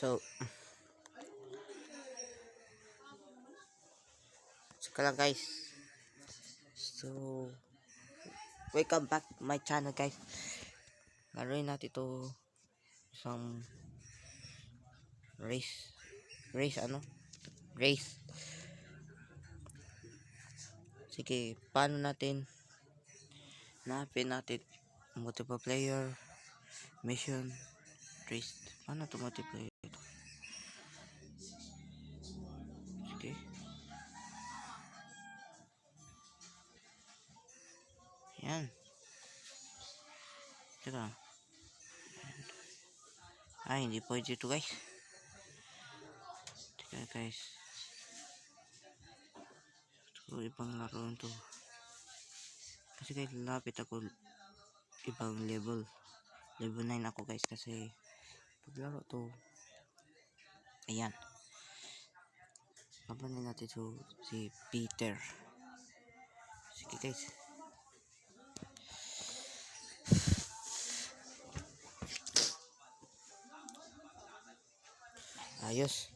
So, saka lang guys. So, welcome back to my channel guys. Laruin natin ito isang race. Race. Sige, paano natin hanapin natin multiple player, mission, race. Paano ito multiplayer ito? Sige. Yan. Teka. Ay, hindi pwede ito guys. Teka guys. Ito ibang laro ito. Kasi guys, lapit ako ibang level. Level 9 ako guys kasi paglaro to. Ayan. Labanin natin to si Peter. Sige guys. Ayos.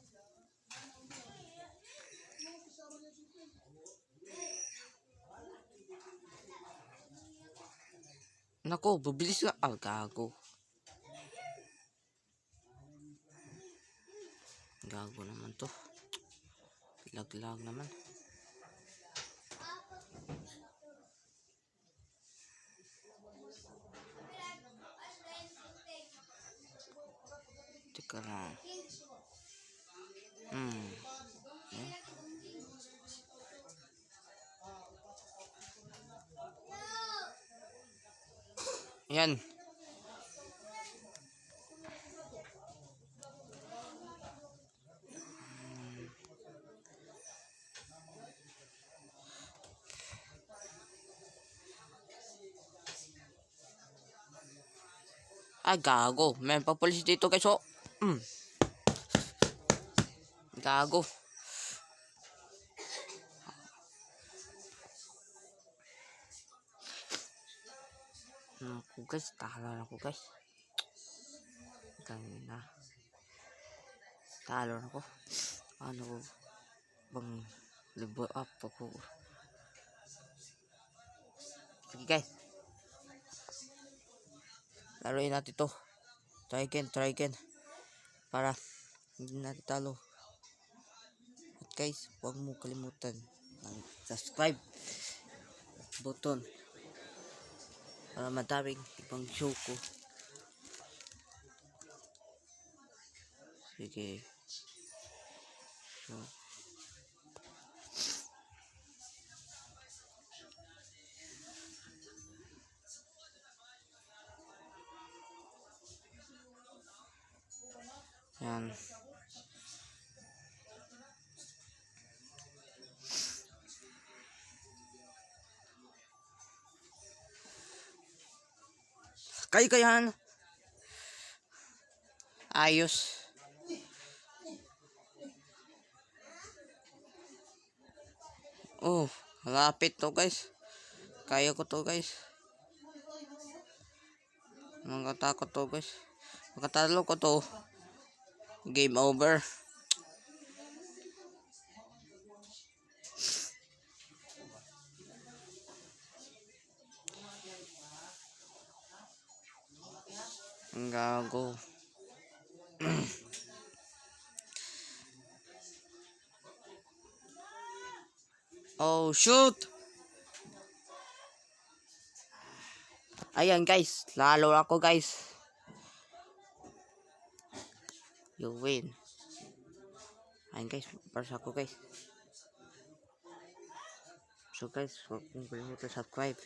Nako, bibilis nga. Ah, gago. Gago naman to. Lag-lag naman. Teka lang. Yan. Ay, gago. May papulis dito guys. Oh. Gago. Naku guys, talo na ako guys. Kanina. Talo na ako. Ano bang level up ako. Sige guys. Laruin natin to. Try again. Para hindi natin talo. At guys, huwag mo kalimutan ng subscribe button para madaming ibang show ko. Sige. So, yan. Kayan. Ayos. Oh, lapit to guys. Kaya ko to guys. Nakatakot to guys. Makatalo ko to. Game over. Gago. Oh shoot. Ayan guys, lalo ako guys. You win. Ayan guys, para ako guys. So guys, huwag mong kalimutan subscribe.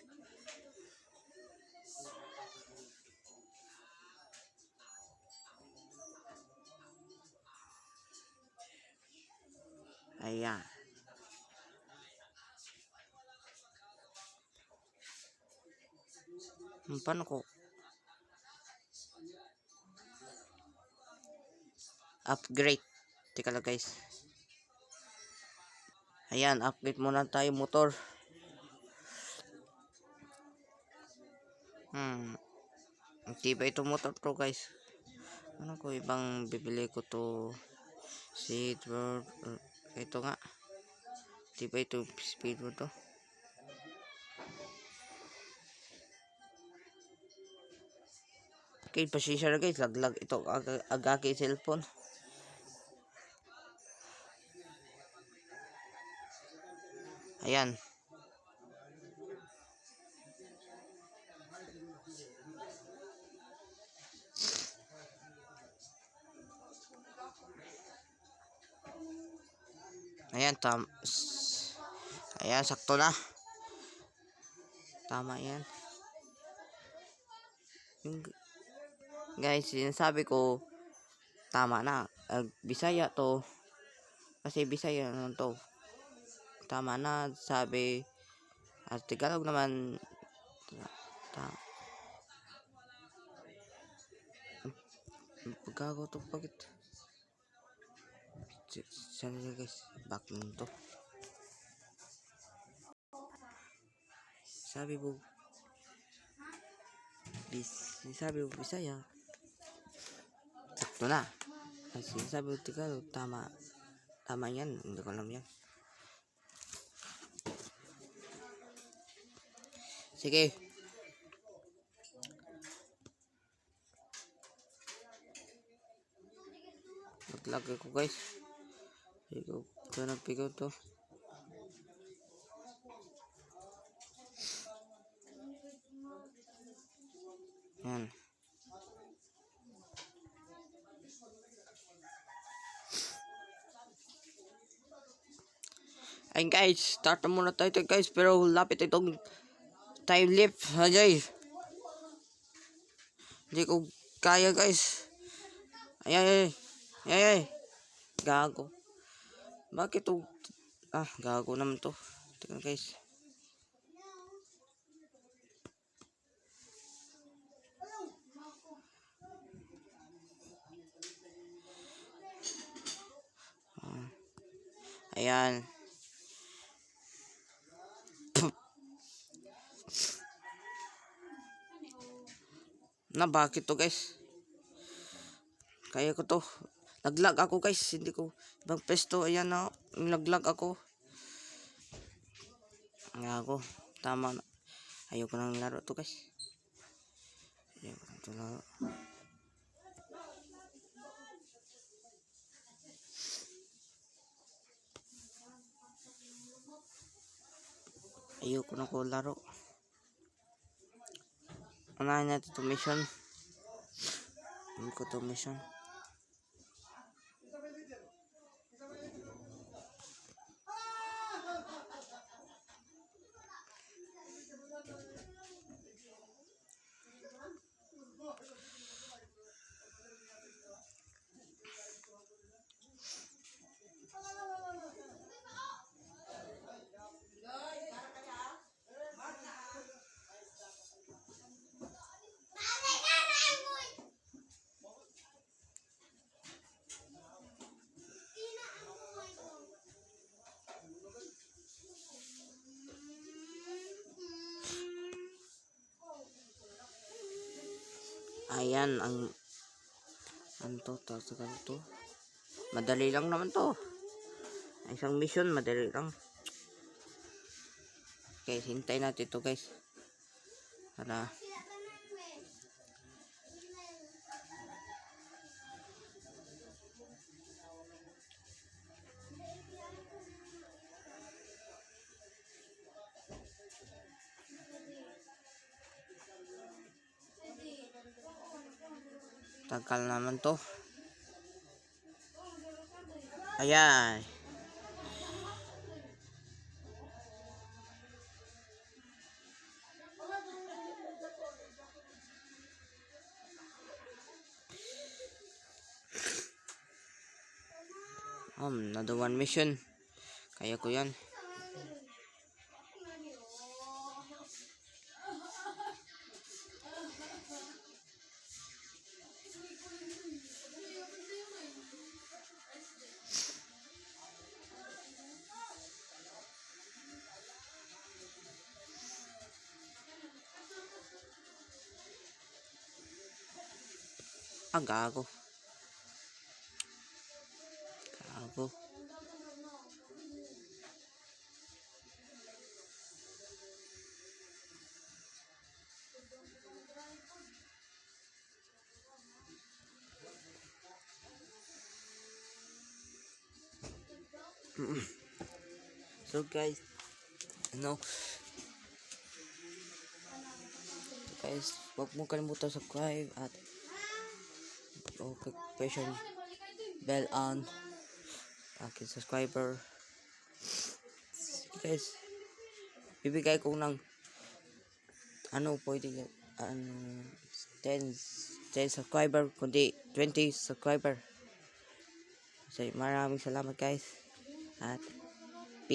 Ayan. Paano ko? Upgrade. Teka lang guys. Ayan, upgrade muna tayo motor. Tiba itong motor to guys. Ano ko ibang bibili ko to Speedboard. Ito nga. Di ba ito Speedboard to? Okay, pasensya na guys. Laglag ito agaki cellphone. Ayan. Ayan, ayan, sakto na. Tama yan. Yung, guys, sinasabi ko, tama na. Bisaya to. Kasi Bisaya naman to. Tama na, sabi. At Tagalog naman. Pagkago to, bakit? Sana guys, back to. Sabi mo, sabi mo Bisaya. Sakto na. Kasi sabi mo Tagalog, tama. Tama yan, hindi ko alam yan. Sige. Maglagay ko guys. Ito nagpigaw to. Yan. Ayun guys, start na muna tayo guys. Pero lapit itong time lift. Ajay. Hindi ko kaya guys. Ay. Gago. Bakit to? Gago naman to. Tingnan guys. Ayan. Bakit to guys? Kaya ko to. Naglag ako guys. Hindi ko. Ibang pesto. Ayan na. Naglag ako. Gago. Tama na. Ayoko nang laro to guys. Ayoko nang to laro. Ayoko na ko laro. Unahin natin ito mission. Hindi ko ito mission. Ayan ang to. Madali lang naman to. Isang mission madali lang. Okay, hintay natin to guys. Para tagal naman to. Ayan. Another one mission. Kaya ko yan. Gago. ako. So guys, ano, guys, huwag mo kalimutan subscribe at question bell on aking subscriber. Guys, bibigay ko ng ano, pwede 10 subscriber, kundi 20 subscriber. So, maraming salamat guys. At